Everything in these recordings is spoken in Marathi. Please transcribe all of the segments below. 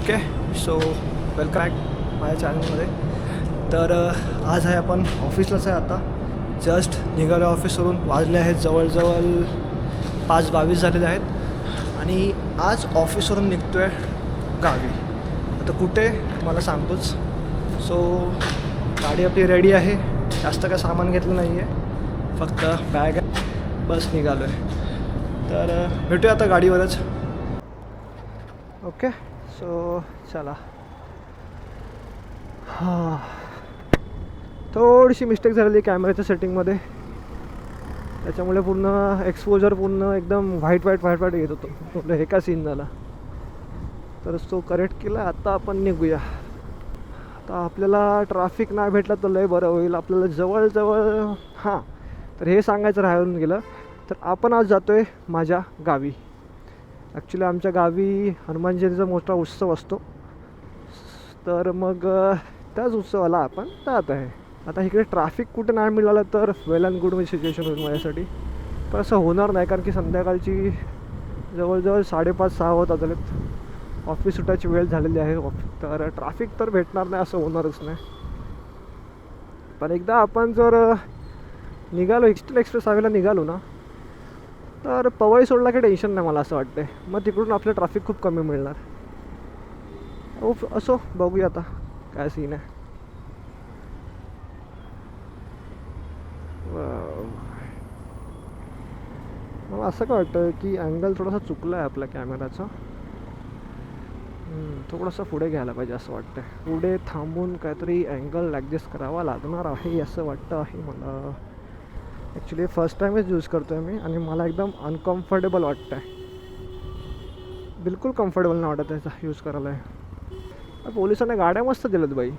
ओके सो वेलकम बॅक माझ्या चॅनलमध्ये. तर आज आहे आपण ऑफिसलाच आहे. आता जस्ट निघालो ऑफिसवरून. वाजले आहेत जवळजवळ 5:22 झालेले आहेत आणि आज ऑफिसवरून निघतो आहे गावी. आता कुठे मला सांगतोच. सो गाडी आपली रेडी आहे. जास्त काय सामान घेतलं नाही आहे, फक्त बॅग आहे, बस निघालो आहे. तर भेटूया आता गाडीवरच. ओके सो चला. हां, थोडीशी मिस्टेक झालेली कॅमेऱ्याच्या सेटिंगमध्ये, त्याच्यामुळे पूर्ण एक्सपोजर पूर्ण एकदम व्हाईट येत होतो. म्हटलं हे का सीन झाला, तर तो करेक्ट केला. आता आपण निघूया. आता आपल्याला ट्रॅफिक नाही भेटला तर लय बरं होईल. आपल्याला जवळजवळ हां, तर हे सांगायचं राहून गेलं, तर आपण आज जातो आहे माझ्या गावी. ॲक्च्युली आमच्या गावी हनुमान जयंतीचा मोठा उत्सव असतो, तर मग त्याच उत्सवाला आपण जात आहे. आता इकडे ट्रॅफिक कुठे नाही मिळालं तर वेल अँड गुड सिच्युएशन होईल माझ्यासाठी. पण असं होणार नाही, कारण की संध्याकाळची जवळजवळ 5:30-6 होत आलेत. ऑफिस सुटायची वेळ झालेली आहे. तर ट्रॅफिक तर भेटणार नाही असं होणारच नाही. पण एकदा आपण जर निघालो, ईस्टर्न एक्सप्रेस हायवेला निघालो ना, तर पवई सोडला की टेन्शन नाही मला असं वाटतं. मग तिकडून आपलं ट्रॅफिक खूप कमी मिळणार. असो, बघूया आता काय सीन आहे. मला असं काय वाटतं की अँगल थोडासा चुकला आहे आपल्या कॅमेराचा. थोडंसं पुढे घ्यायला पाहिजे असं वाटतं. पुढे थांबून काहीतरी अँगल ॲडजस्ट करावा लागणार आहे असं वाटतं आहे मला. ॲक्च्युली फर्स्ट टाईमच यूज करतो आहे मी आणि मला एकदम अनकम्फर्टेबल वाटतं आहे. बिलकुल कम्फर्टेबल नाही वाटत त्याचा यूज करायला आहे. पोलिसांनी गाड्या मस्त दिल्यात बाई.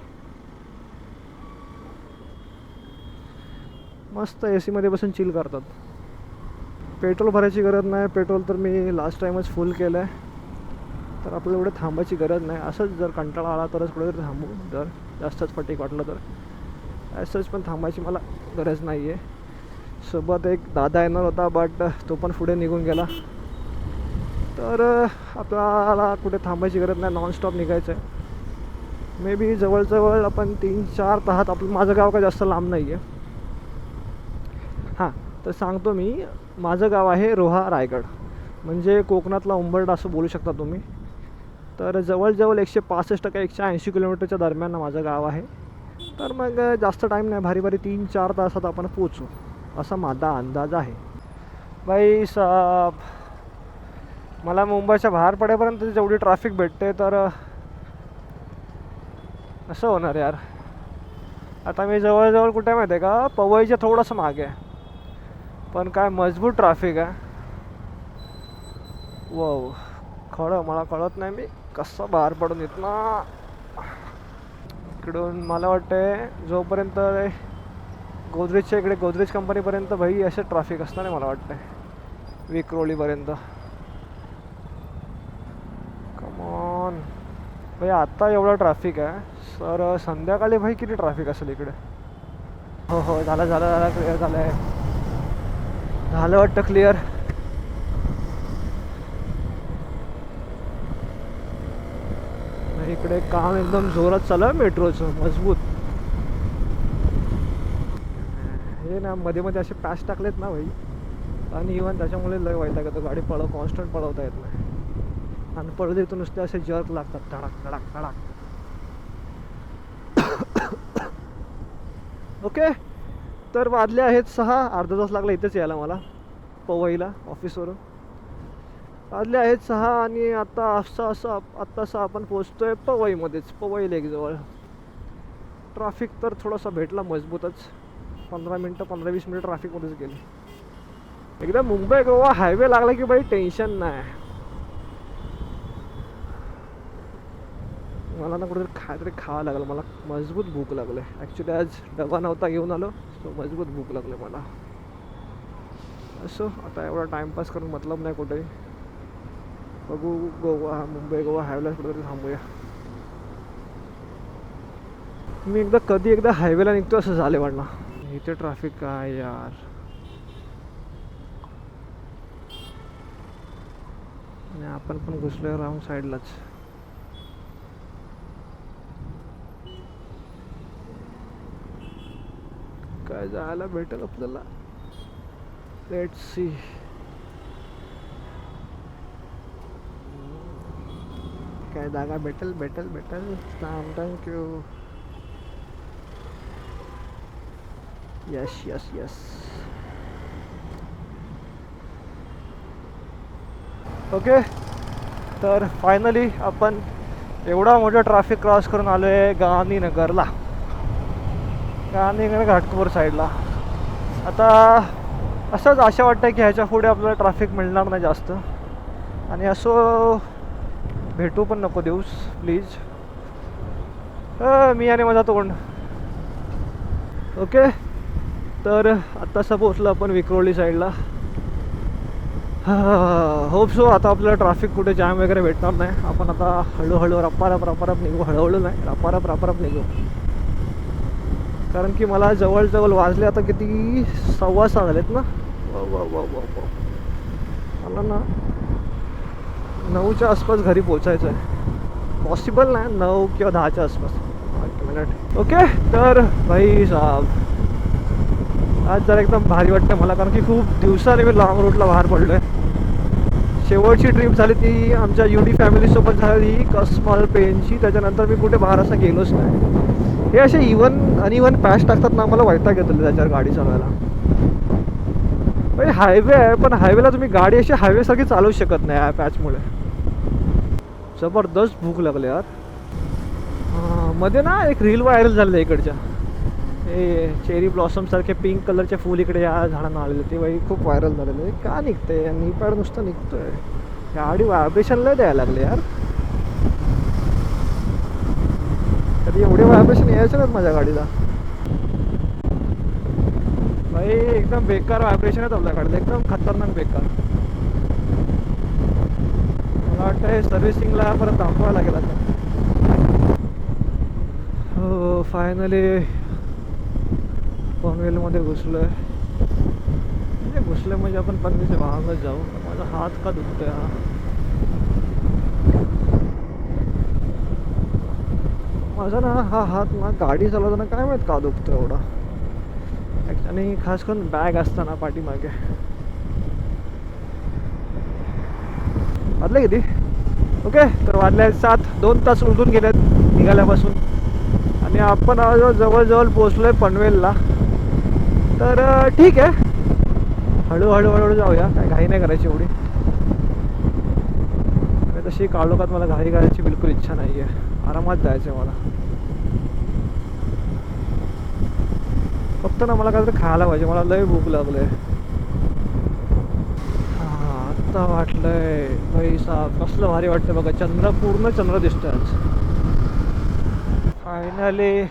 मस्त ए सीमध्ये बसून चिल करतात. पेट्रोल भरायची गरज नाही. पेट्रोल तर मी लास्ट टाईमच फुल केलं आहे, तर आपल्याला एवढं थांबायची गरज नाही. असंच जर कंटाळा आला तरच कुठेतरी थांबू, जर जास्तच फटीक वाटलं तर. असंच पण थांबायची मला गरज नाही आहे. सोबत एक दादा येणार होता, बट तो पण पुढे निघून गेला. तर आपल्याला कुठे थांबायची गरज नाही, नॉनस्टॉप निघायचं आहे. मे बी जवळजवळ आपण 3-4 तासात. आपलं माझं गाव काय जास्त लांब नाही आहे. हां, तर सांगतो मी, माझं गाव आहे रोहा, रायगड. म्हणजे कोकणातला उंबरठा असं बोलू शकता तुम्ही. तर जवळजवळ 165 का 180 किलोमीटरच्या दरम्यान माझं गाव आहे. तर मग जास्त टाईम नाही, भारी 3-4 तासात आपण पोचू असा माझा अंदाज आहे. बाई साब, मला मुंबईच्या बाहेर पडेपर्यंत जेवढी ट्रॅफिक भेटते, तर असं होणार यार. आता मी जवळजवळ कुठे माहिती आहे का, पवईच्या थोडंसं मागे आहे, पण काय मजबूत ट्रॅफिक आहे. मला कळत नाही मी कसं बाहेर पडून येत ना इकडून. मला वाटतं जोपर्यंत गोदरेजच्या इकडे गोदरेज कंपनीपर्यंत भाई असे ट्रॅफिक असणार आहे मला वाटतं, विक्रोळीपर्यंत. कमॉन भाई, आत्ता एवढा ट्रॅफिक आहे, सर संध्याकाळी भाई किती ट्रॅफिक असेल इकडे. हो झालं क्लिअर झालं आहे. झालं वाटतं क्लिअर. इकडे काम एकदम जोरात चालू आहे मेट्रोचं, मजबूत. हे ना मध्ये असे पॅच टाकलेत ना भाई, आणि इव्हन त्याच्यामुळे लय वैताग येतो. गाडी कॉन्स्टंट पळवता येत नाही, आणि पळत येतो नुसते असे जर्क लागतात, धडाक. ओके, तर वाजले आहेत 6. अर्धा तास लागला इथेच यायला मला, पवईला ऑफिसवरून. वाजले आहेत 6 आणि आत्तासा आपण पोचतोय पवईमध्येच, पवई लेकजवळ. ट्रॅफिक तर थोडासा भेटला मजबूतच. 15-20 मिनिट ट्रॅफिकमध्येच गेली. एकदा मुंबई गोवा हायवे लागला की बाई टेन्शन नाही. मला ना कुठेतरी काहीतरी खावं लागलं. मला मजबूत भूक लागली. ॲक्च्युली आज डबा नव्हता घेऊन आलो, सो मजबूत भूक लागली मला. असो, आता एवढा टाईमपास करून मतलब नाही कुठेही. बघू, मुंबई गोवा हायवेला कुठेतरी थांबूया. मी एकदा हायवेला निघतो असं झाले वाटलं. इथे ट्रॅफिक काय यार. आणि आपण पण घुसलोय राऊंड साईडलाच. काय जायला भेटेल आपल्याला. Let's see. काय जागा भेटेल भेटेल भेटेल. Thank you. Yes yes yes. Okay, तर फायनली आपण एवढा मोठा ट्रॅफिक क्रॉस करून आलो आहे गांधीनगरला. गांधीनगर घाटकोपर साईडला. आता असंच आशा वाटतं की ह्याच्या पुढे आपल्याला ट्रॅफिक मिळणार नाही जास्त. आणि असं भेटू पण नको देऊस प्लीज. मी आणि माझा तोंड. ओके, तर आत्तासा पोचलो आपण विक्रोळी साईडला. होप सो आता आपल्याला ट्रॅफिक कुठे जॅम वगैरे भेटणार नाही. आपण आता हळूहळू रपारप निघू. हळूहळू नाही, रपारप निघू. कारण की मला जवळजवळ वाजले आता किती 6:15 झालेत ना. मला ना 9च्या आसपास घरी पोचायचं आहे. पॉसिबल नाही 9 किंवा 10च्या आसपास. 1 मिनिट. ओके, तर भाई साहब आज जरा एकदम भारी वाटतं मला. कारण की खूप दिवसाने मी लॉंग रूटला बाहेर पडलो आहे. शेवटची ट्रिप झाली ती आमच्या UD फॅमिलीसोबत झाली कसमाल पेनची. त्याच्यानंतर मी कुठे बाहेर असं गेलोच नाही. हे असे इवन पॅच टाकतात ना, मला वैताग येतो त्याच्यावर गाडी चालवायला. म्हणजे हायवे आहे पण हायवेला तुम्ही गाडी अशी हायवेसारखी चालवू शकत नाही या पॅचमुळे. जबरदस्त भूक लागली यार. मध्ये ना एक रील व्हायरल झालेलं इकडच्या. हे चेरी ब्लॉसम सारखे पिंक कलरचे फूल इकडे या झाडांना आलेले. ते बाई खूप व्हायरल झालेलं. का निघतंय नी पॅड नुसतं निघतोय. गाडी व्हायब्रेशन लय द्यायला लागले यार. कधी एवढे व्हायब्रेशन यायचे नाहीत माझ्या गाडीला. भाई एकदम बेकार व्हायब्रेशन आहेत आपल्या गाडीला. एकदम खतरनाक बेकार. मला वाटतं हे सर्व्हिसिंगला परत दाखवायला लागेल आता. हो फायनली पनवेलमध्ये घुसलो आहे. म्हणजे घुसलं म्हणजे आपण पनवेलच्या भागात जाऊ. माझा हात का दुखतोय हा. माझा ना हा हात ना गाडी चालवताना काय माहीत का दुखतो एवढा. आणि खास करून बॅग असताना पाठीमागे. वाजले किती? ओके, तर वाजले 7. 2 तास उलटून गेलेत निघाल्यापासून. आणि आपण जवळजवळ पोचलो आहे पनवेलला. तर ठीक आहे, हळूहळू जाऊया. काय घाई नाही करायची एवढी. आणि तशी काळोखात मला घाई करायची बिलकुल इच्छा नाही आहे. आरामात जायचं आहे मला. फक्त ना मला काहीतरी खायला पाहिजे. मला लय भूक लागली आहे. हां आत्ता वाटलंय भाई साहेब कसलं भारी वाटतं बघा. पूर्ण चंद्र दिसतोय आज. फायनली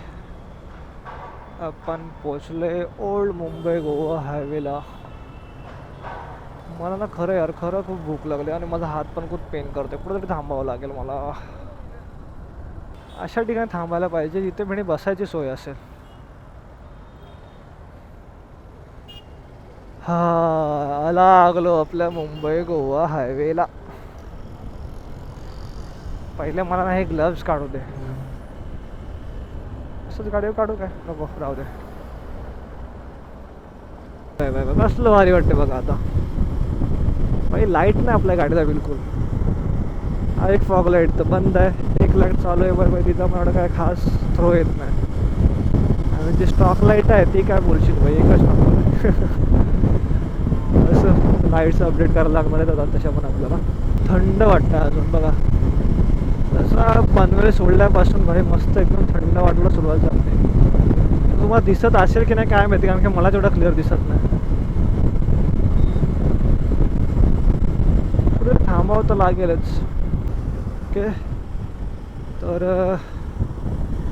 आपण पोचलोय ओल्ड मुंबई गोवा हायवेला. मला ना खरं खूप भूक लागली आणि माझा हात पण खूप पेन करतोय. कुठेतरी थांबावं लागेल मला. अशा ठिकाणी थांबायला पाहिजे जिथे म्हणे बसायची सोय असेल. हा लागलो आपल्या मुंबई गोवा हायवेला. पहिले मला ना हे ग्लव्स काढू दे. असंच गाडीवर काढू काय नको राहू दे. कसलं भारी वाटते बघा आता. भाई लाईट नाही आपल्या गाडीला बिलकुल. हा एक फॉग लाईट तर बंद आहे. एक लाईट चालू आहे बरं. तिथं मला काय खास थ्रो येत नाही. आणि जी स्टॉक लाईट आहे ती काय बोलशील भाई एकच नंबर आहे. असं लाईटचं अपडेट करायला लागणार आहेत आता तशा पण आपल्याला. थंड वाटतं अजून बघा. तसं पनवेल सोडल्यापासून भाई मस्त एकदम थंड वाटायला सुरुवात झाली. तुम्हाला दिसत असेल की नाही काय माहिती, कारण की मला तेवढं क्लिअर दिसत नाही. पुढे थांबावं तर लागेलच. ओके, तर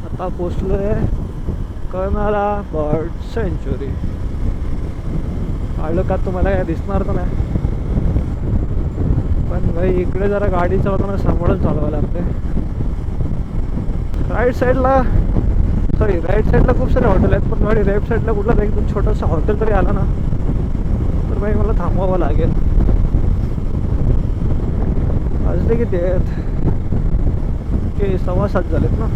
आता पोचलो आहे कर्नाळा बर्ड सेंच्युरी. आलं का तुम्हाला काय दिसणार तर नाही. पण भाई इकडे जरा गाडी चालवताना सांभाळून चालवायला लागते. राईट साईडला खूप सारे हॉटेल आहेत. पण गाडी लेफ्ट साईडला कुठला एकदम छोटंसं हॉटेल तरी आला ना तर भाई मला थांबवावं लागेल. वाजले किती आहेत? की 6:15 झालेत ना.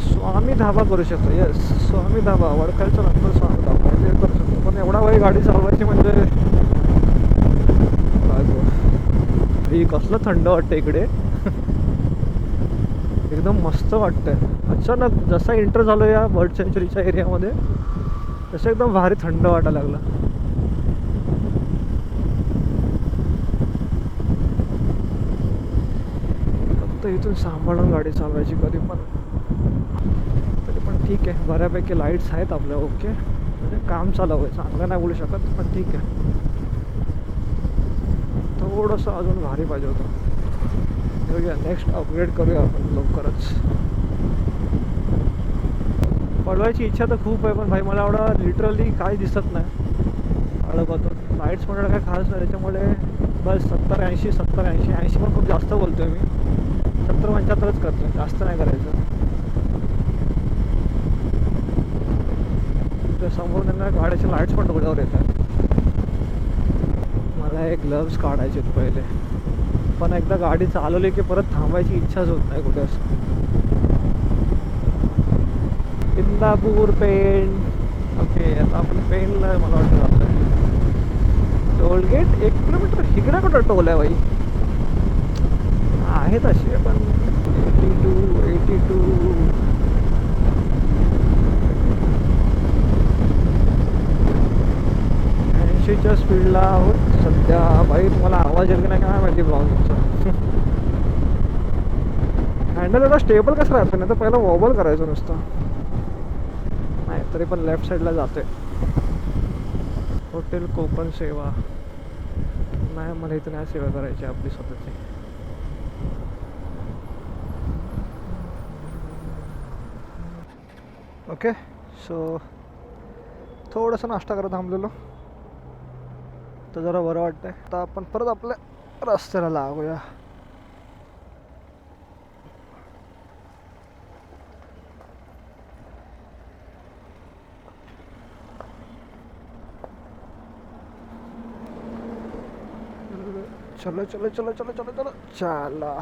सो स्वामी धाबा करू शकतो. येस, स्वामी धाबा वडखालच्या नंतर स्वामी धाबा हे करू शकतो. पण एवढा वेळ गाडी चालवायची म्हणजे ही कसलं थंड वाटतं इकडे. एकदम मस्त वाटतंय. अचानक जसा एंटर झालो या बर्ड सँच्युरीच्या एरियामध्ये तसं एकदम भारी थंड वाटायला लागलं. फक्त इथून सांभाळून गाडी चालवायची कधी पण ठीक आहे. बऱ्यापैकी लाईट्स आहेत आपल्या. ओके, म्हणजे काम चालू आहे. चांगलं नाही बोलू शकत पण ठीक आहे. थोडंसं अजून भारी पाहिजे होतं. बघूया, नेक्स्ट अपग्रेड करूया आपण लवकरच. पळवायची इच्छा तर खूप आहे पण भाई मला एवढं लिटरली काही दिसत नाही. अडकतो लाईट्स म्हणणं काय खास नाही त्याच्यामुळे बस 70-80 70-80 80 पण खूप जास्त बोलतोय मी. 70-75च करतोय, जास्त नाही करायचं. समोर त्यांना गाड्याचे लाईट्स पण डोळ्यावर येतात. मला एक ग्लव्स काढायचे पहिले, पण एकदा गाडी चालवली की परत थांबायची इच्छाच होत नाही कुठे. असं इंदापूर पेन. ओके, आता आपण पेनला मला वाटतं जातोय. टोलगेट 1 किलोमीटर इकडे कुठं टोल आहे बाई. आहेत असे पण 82 80च्या स्पीडला आहोत सध्या. भाई तुम्हाला आवाज येईल की नाही काय माहिती ब्लॉगिंगचा. हँडल एवढा स्टेबल कसं राहतं नाही तर पहिला वॉबल करायचं नुसतं. नाही तरी पण लेफ्ट साईडला जातोय. हॉटेल कोकण सेवा नाही, मला इथं नाही सेवा करायची आपली स्वतःची. ओके, सो थोडंसं नाश्ता करत थांबलेलो तर जरा बरं वाटतंय. आता आपण परत आपल्या रस्त्याला लागूया. चलो चलो चलो चलो चलो चलो चला.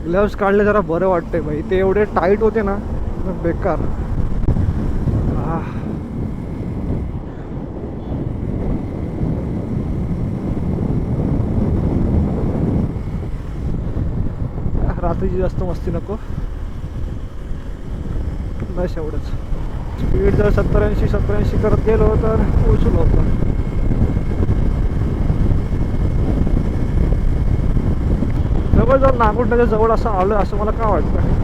ग्लव्स काढले जरा बरं वाटतंय भाई. ते एवढे टाईट होते ना बेकार. रात्रीची जास्त मस्ती नको, बस एवढंच. स्पीड जर 70-80 करत गेलो तर पोचू लवकर. जवळ जर नागुंड्याच्या जवळ असं आलं असं मला काय वाटतं.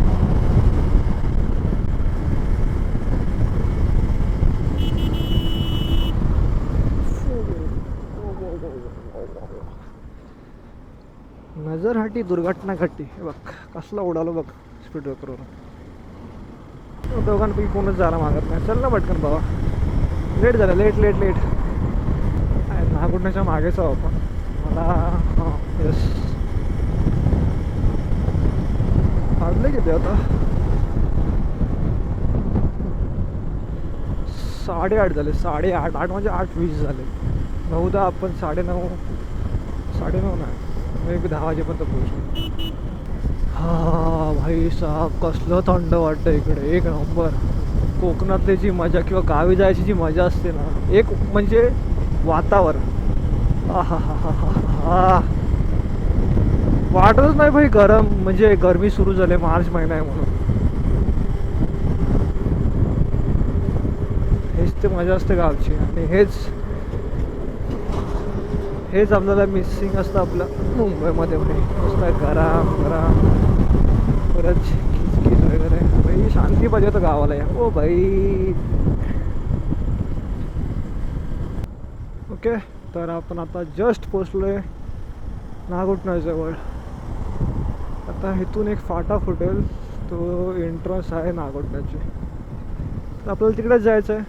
नजरहाटी दुर्घटना घडली. बघ कसला उडालो बघ स्पीड ब्रेकरवर. दोघांपैकी कोणच जायला मागत नाही. चल ना पटकन बाबा, लेट झालं. लेट नागुंड्याच्या मागेच आहो आपण. मला हां यस वाजले किती आता 8:30 झाले. 8:30 8 म्हणजे 8:20 झाले. बहुधा आपण 9:30 नाही मे बी 10 वाजेपर्यंत पोहोचलो. हा भाई साहब कसलं थंड वाटतं इकडे. एक नंबर. कोकणातली जी मजा किंवा गावी जायची जी मजा असते ना, एक म्हणजे वातावरण. हा हा हा हा हा वाटतच नाही भाई गरम म्हणजे गरमी सुरू झाली. मार्च महिना आहे म्हणून. हेच ते मजा असते गावची. आणि हेच आपल्याला मिसिंग असतं आपलं मुंबईमध्ये भाई. मस्त गरम परत खिचखिच वगैरे. भाई शांती पाहिजे होतं गावाला या. ओ भाई ओके, तर आपण आता जस्ट पोचलोय नागुटण्याजवळ. आता इथून एक फाटा फुटेल, तो एंट्रन्स आहे नागुटण्याची. तर आपल्याला तिकडेच जायचं आहे.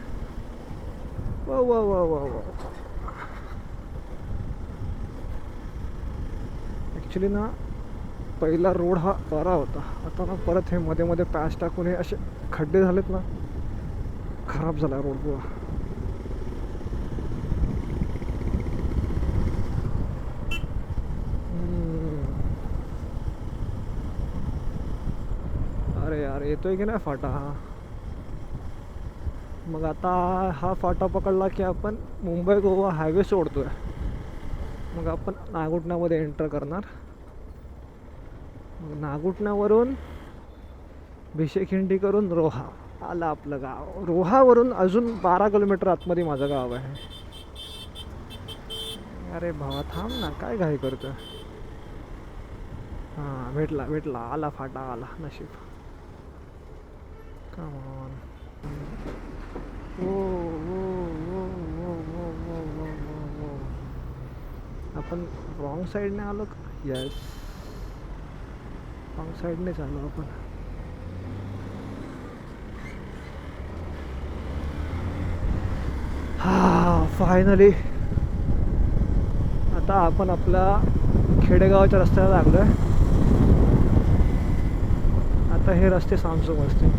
वा वा वा वा वा. ॲक्च्युली ना पहिला रोड हा बरा होता. आता ना परत हे मध्ये मध्ये पॅच टाकून हे असे खड्डे झालेत ना, खराब झाला रोड पुरा. यार, येतोय की नाही फाटा हा. मग आता हा फाटा पकडला की आपण मुंबई गोवा हायवे सोडतोय. मग आपण नागुटण्यामध्ये एंटर करणार. मग नागुटण्यावरून भिशेखिंडी करून रोहा आलं आपलं गाव. रोहावरून अजून 12 किलोमीटर आतमध्ये माझं गाव आहे. अरे भावा थांब ना, काय घाई करतोय. हां, भेटला भेटला, आला फाटा आला, नशीब. Come on. ओ ओ ओ ओ ओ ओ ओ ओ. आपण रॉंग साईडने आलो का? येस, रॉंग साईडनेच आलो आपण. हा फायनली आता आपण आपल्या खेडेगावाच्या रस्त्याला लागलो आहे. आता हे रस्ते सामसूम असतील.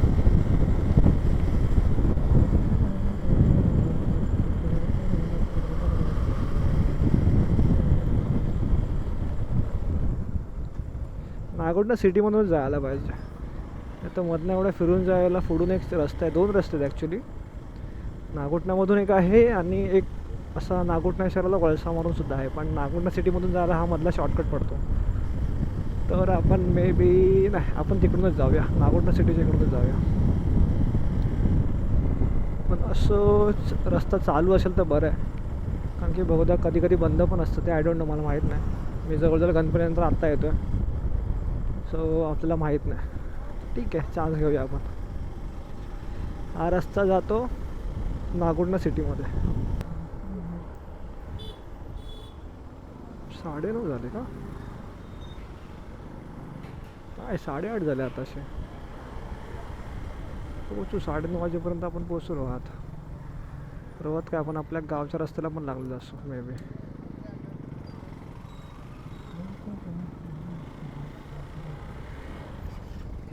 नागोठणा सिटीमधूनच जायला पाहिजे. आता मधनं एवढं फिरून जायला पुढून एक रस्ता आहे, 2 रस्ते आहेत ॲक्च्युली. नागोठण्यामधून एक आहे आणि एक असा नागोठणा शहराला वळसा मारून सुद्धा आहे. पण नागोठणा सिटीमधून जायला हा मधला शॉर्टकट पडतो. तर आपण मे बी नाही, आपण तिकडूनच जाऊया, नागोठणा सिटीच्या इकडूनच जाऊया. पण असंच रस्ता चालू असेल तर बरं आहे, कारण की बहुधा कधी कधी बंद पण असतं. ते आय डोंट नो, मला माहीत नाही. मी जवळजवळ गणपतीनंतर आत्ता येतो आहे, सो आपल्याला माहीत नाही. ठीक आहे, चान्स घेऊया आपण. हा रस्ता जातो नागोठणा सिटीमध्ये. 9:30 झाले का? काय 8:30 झाले आताशे. पोचू 9:30 वाजेपर्यंत आपण पोचू रोहात. रोहात काय आपण आपल्या गावच्या रस्त्याला पण लागलेलो असतो मे बी.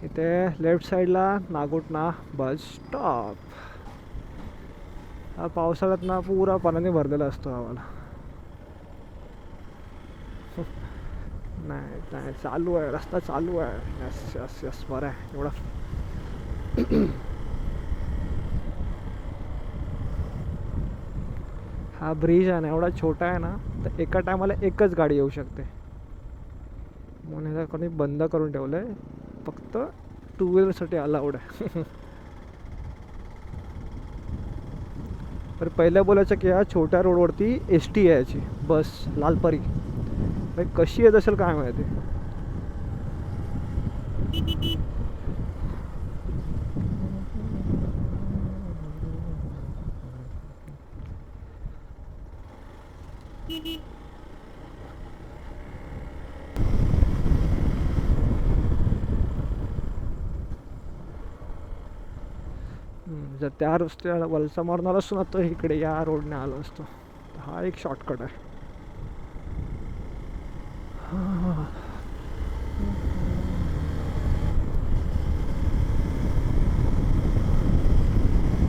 इथे लेफ्ट साईडला नागोठणा बस स्टॉप. हा पावसाळ्यात ना पुरा पाण्याने भरलेला असतो आम्हाला. नाही नाही, चालू आहे रस्ता, चालू आहे. यस यस यस, बरं आहे एवढा. हा ब्रिज आहे ना एवढा छोटा आहे ना, तर एका टायमाला एकच गाडी येऊ शकते. म्हणून ह्याला कोणी बंद करून ठेवलं आहे, फक्त 2 व्हीलरसाठी अलाउड आहे. तर पहिल्या बोलायचं की ह्या छोट्या रोडवरती एस टी यायची बस, लालपरी. भाई कशी येत असेल काय माहिती. जर त्या रस्त्याला वलसा मारून आलो असतो ना, तर इकडे या रोडने आलो असतो. हा एक शॉर्टकट आहे.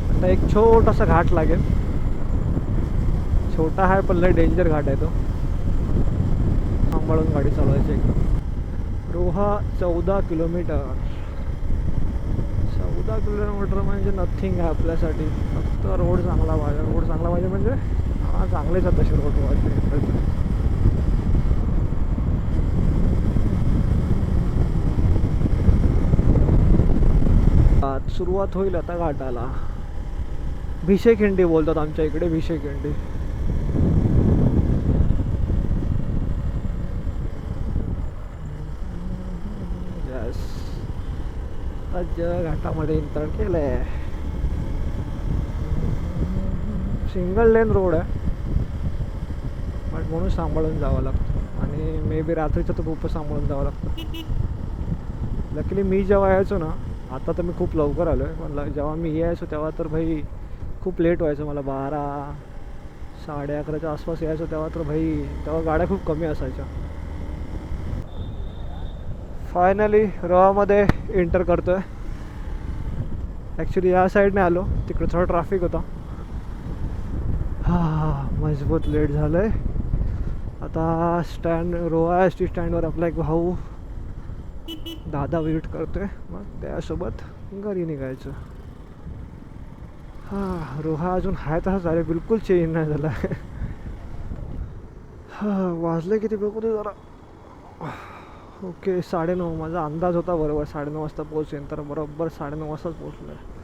आता एक छोटासा घाट लागेल. छोटा आहे पण लय डेंजर घाट आहे तो. सांभाळून गाडी चालवायची एकदम. रोहा 14 किलोमीटर. 14 किलोमीटर म्हणजे नथिंग आहे आपल्यासाठी. फक्त रोड चांगला पाहिजे. रोड चांगला पाहिजे म्हणजे हा चांगलेच आहेत तसे रोड वाजले. सुरुवात होईल आता घाटाला. भिशेखिंडी बोलतात आमच्या इकडे, भिशेखिंडी. यस, घाटामध्ये एंटर केलंय. सिंगल लेन रोड आहे, पण म्हणून सांभाळून जावं लागतं. आणि मे बी रात्रीचं तर खूपच सांभाळून जावं लागतं. लकीली मी जेव्हा यायचो ना, आता तर मी खूप लवकर आलो आहे, पण जेव्हा मी यायचो तेव्हा तर भाई खूप लेट व्हायचं मला. 12 11:30च्या आसपास यायचो तेव्हा तर भाई, तेव्हा गाड्या खूप कमी असायच्या. फायनली रोहामध्ये एंटर करतो आहे. ॲक्च्युली या साईडने आलो, तिकडे थोडा ट्रॅफिक होता. हा मजबूत लेट झालं आहे. आता स्टँड, रोहा एस टी स्टँडवर आपला एक भाऊ दादा विजिट करतोय, मग त्यासोबत घरी निघायचं. हां, रोहा अजून आहे तसाच आहे, बिलकुल चेंज नाही झाला. हां, वाजले किती बघू दे जरा. ओके 9:30, माझा अंदाज होता बरोबर 9:30 वाजता पोहोचेन, तर बरोबर 9:30 वाजताच पोहोचलो आहे.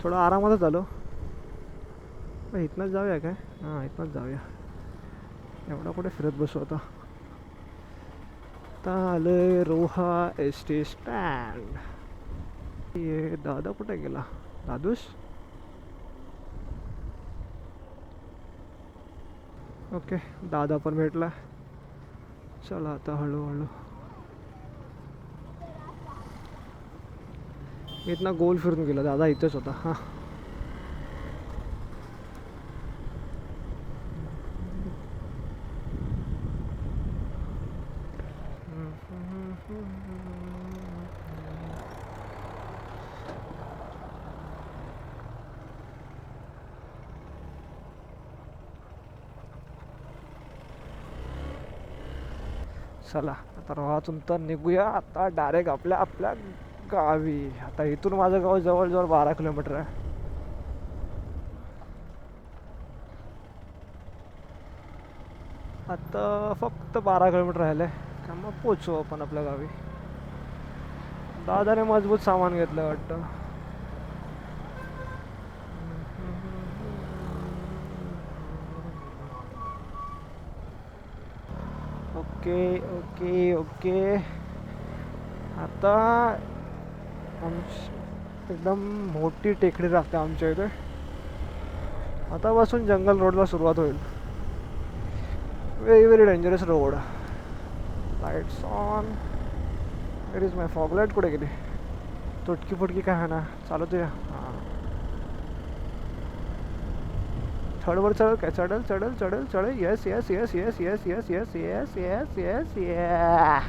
थोडं आरामातच आलो. इथनंच जाऊया काय? हां, इथनंच जाऊया. एवढा कुठे फिरत बसू आता. आता आलोय रोहा एस टी स्टँड. ये दादा कुठे गेला? दादूस. ओके, दादा पण भेटला. चला आता हळूहळू. इथनं गोल फिरून गेला, दादा इथेच होता. हां, चला आता रोहातून तर निघूया आता डायरेक्ट आपल्या आपल्या गावी. आता इथून माझं गाव जवळजवळ 12 किलोमीटर आहे. आता फक्त 12 किलोमीटर राहिले का मग पोचू आपण आपल्या गावी. दादाने मजबूत सामान घेतलं वाटतं. Okay okay okay. आता एकदम मोठी टेकडी लागते आमच्या इथे. आतापासून जंगल रोडला सुरुवात होईल. Very very dangerous road. Lights on. Where is my fog light? कुठे गेली? तुटकी फुटकी काय आहे ना, चालवतो या. हां, थर्डवर चढल काय? चढल चढल चढल चढल. Yes yes yes yes yes yes yes yes yes yes या.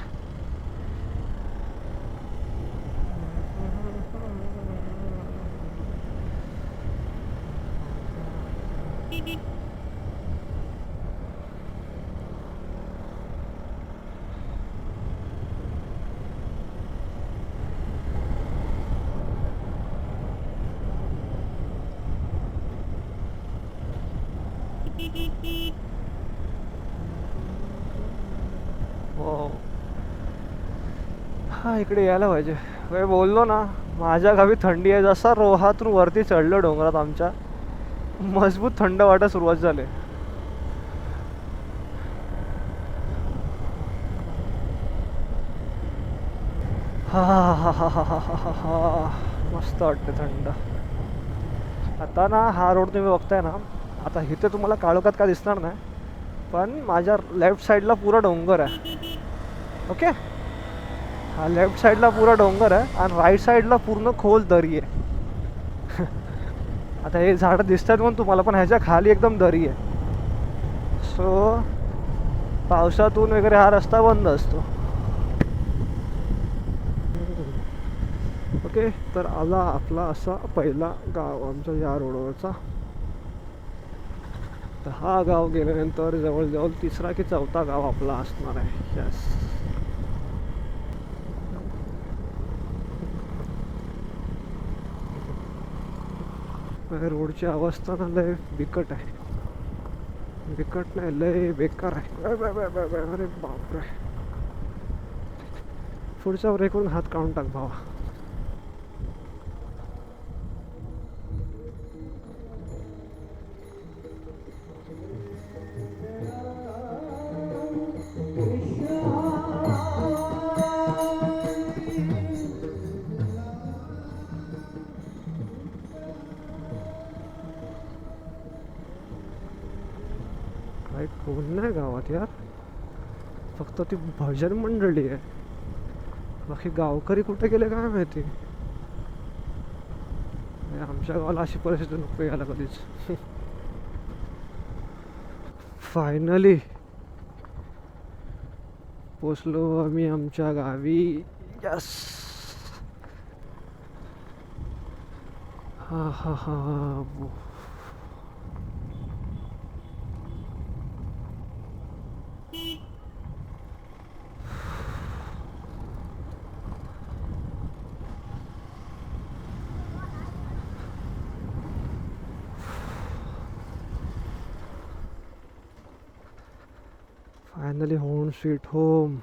हो, हा इकडे यायला पाहिजे. मी बोललो ना माझ्या गावी थंडी आहे. जसा रोहातून वरती चढलो डोंगरात आमच्या, मजबूत थंड वाटायला सुरुवात झाली. हा हा हा हा हा हा हा हा. मस्त वाटते थंड. आता ना हा रोड तुम्ही बघताय ना, आता इथे तुम्हाला काळोखात का दिसणार नाही, पण माझ्या लेफ्ट साईडला पुरा डोंगर आहे. ओके, हा लेफ्ट साईडला पुरा डोंगर आहे आणि राईट साईडला पूर्ण खोल दरी आहे. आता हे झाडं दिसतात म्हणून तुम्हाला, पण ह्याच्या खाली एकदम दरी आहे. सो पावसातून वगैरे हा रस्ता बंद असतो. ओके, तर आला आपला असा पहिला गाव आमच्या या रोडवरचा. तर हा गाव गेल्यानंतर जवळजवळ तिसरा की चौथा गाव आपला असणार आहे. यस. रोडची अवस्था ना लय बिकट आहे. बिकट नाही, लय बेकार आहे. अरे बापरे. पुढच्या ब्रेकवरून हात काढून टाक भावा. काही कोण नाही गावात यार, फक्त ती भजन मंडळी आहे. बाकी गावकरी कुठे गेले काय माहिती. आमच्या गावाला अशी परिस्थिती नको यायला कधीच. फायनली पोचलो आम्ही आमच्या गावी. यस. हा हा हा. Finally home sweet home.